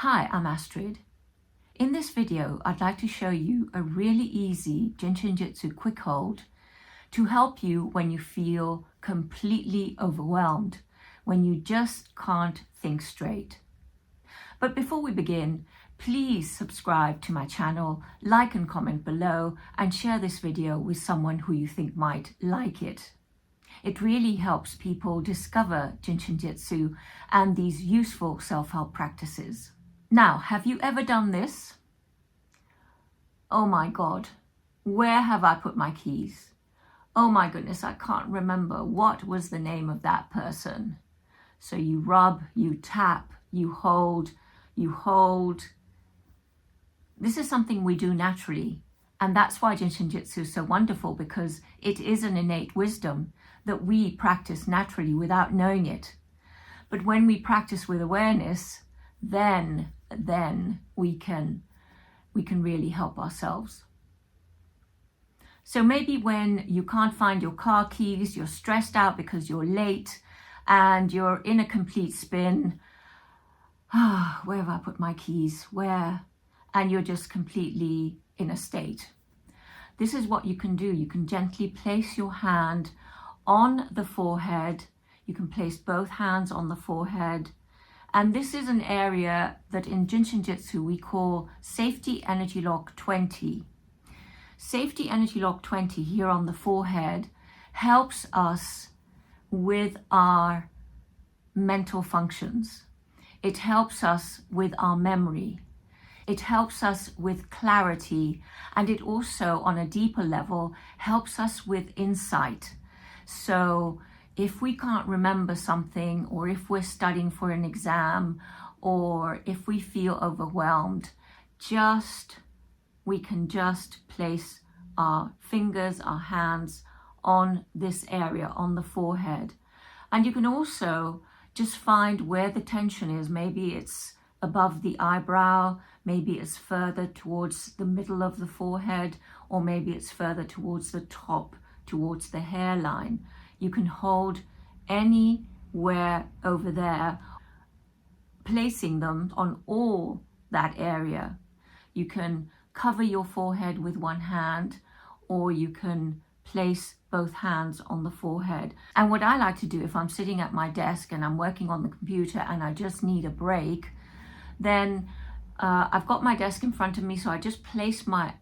Hi, I'm Astrid. In this video, I'd like to show you a really easy Jin Shin Jyutsu quick hold to help you when you feel completely overwhelmed, when you just can't think straight. But before we begin, please subscribe to my channel, like and comment below, and share this video with someone who you think might like it. It really helps people discover Jin Shin Jyutsu and these useful self-help practices. Now, have you ever done this? Oh my God, where have I put my keys? Oh my goodness, I can't remember. What was the name of that person? So you rub, you tap, you hold, you hold. This is something we do naturally. And that's why Jin Shin Jyutsu is so wonderful, because it is an innate wisdom that we practice naturally without knowing it. But when we practice with awareness, then we can really help ourselves. So maybe when you can't find your car keys, you're stressed out because you're late and you're in a complete spin. Where have I put my keys? Where? And you're just completely in a state. This is what you can do. You can gently place your hand on the forehead. You can place both hands on the forehead. And this is an area that in Jin Shin Jyutsu we call Safety Energy Lock 20. Safety Energy Lock 20 here on the forehead helps us with our mental functions. It helps us with our memory. It helps us with clarity, and it also, on a deeper level, helps us with insight. So if we can't remember something, or if we're studying for an exam, or if we feel overwhelmed, we can just place our fingers, our hands on this area, on the forehead. And you can also just find where the tension is. Maybe it's above the eyebrow, maybe it's further towards the middle of the forehead, or maybe it's further towards the top, towards the hairline. You can hold anywhere over there, placing them on all that area. You can cover your forehead with one hand, or you can place both hands on the forehead. And what I like to do, if I'm sitting at my desk and I'm working on the computer and I just need a break, then I've got my desk in front of me, so I just place my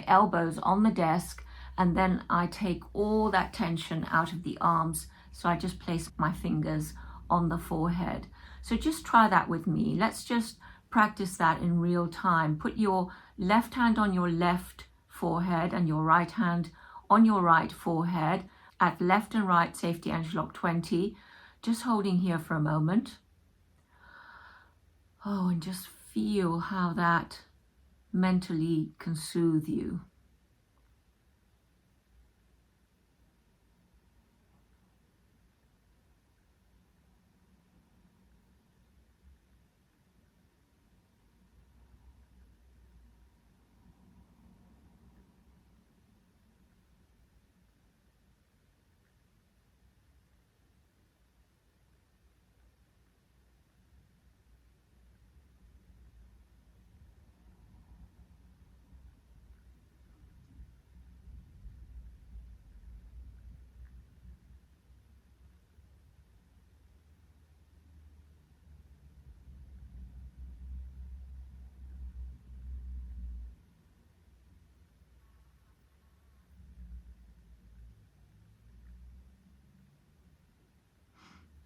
elbows on the desk, and then I take all that tension out of the arms. So I just place my fingers on the forehead. So just try that with me. Let's just practice that in real time. Put your left hand on your left forehead and your right hand on your right forehead at left and right Safety Energy Lock 20. Just holding here for a moment. Oh, and just feel how that mentally can soothe you.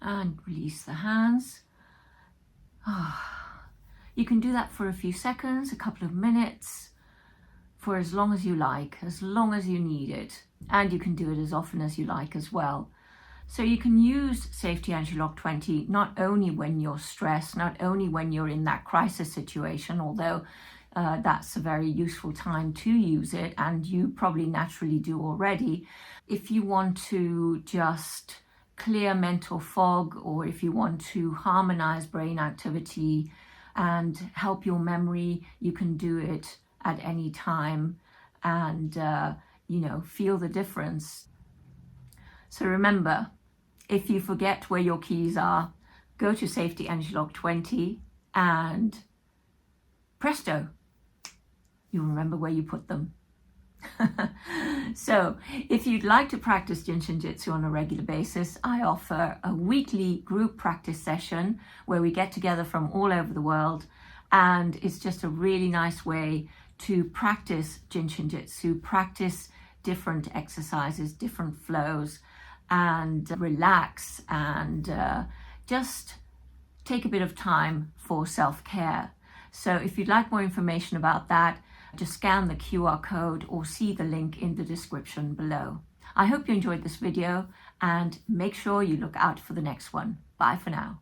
And release the hands. You can do that for a few seconds, a couple of minutes, for as long as you like, as long as you need it. And you can do it as often as you like as well. So you can use Safety Energy Lock 20 not only when you're stressed, not only when you're in that crisis situation, although that's a very useful time to use it, and you probably naturally do already. If you want to just clear mental fog, or if you want to harmonize brain activity and help your memory, you can do it at any time and feel the difference. So remember, if you forget where your keys are, go to Safety Energy Lock 20 and presto, you remember where you put them. So if you'd like to practice Jin Shin Jyutsu on a regular basis, I offer a weekly group practice session where we get together from all over the world, and it's just a really nice way to practice Jin Shin Jyutsu, practice different exercises, different flows, and relax and just take a bit of time for self-care. So if you'd like more information about that, just scan the QR code or see the link in the description below. I hope you enjoyed this video, and make sure you look out for the next one. Bye for now.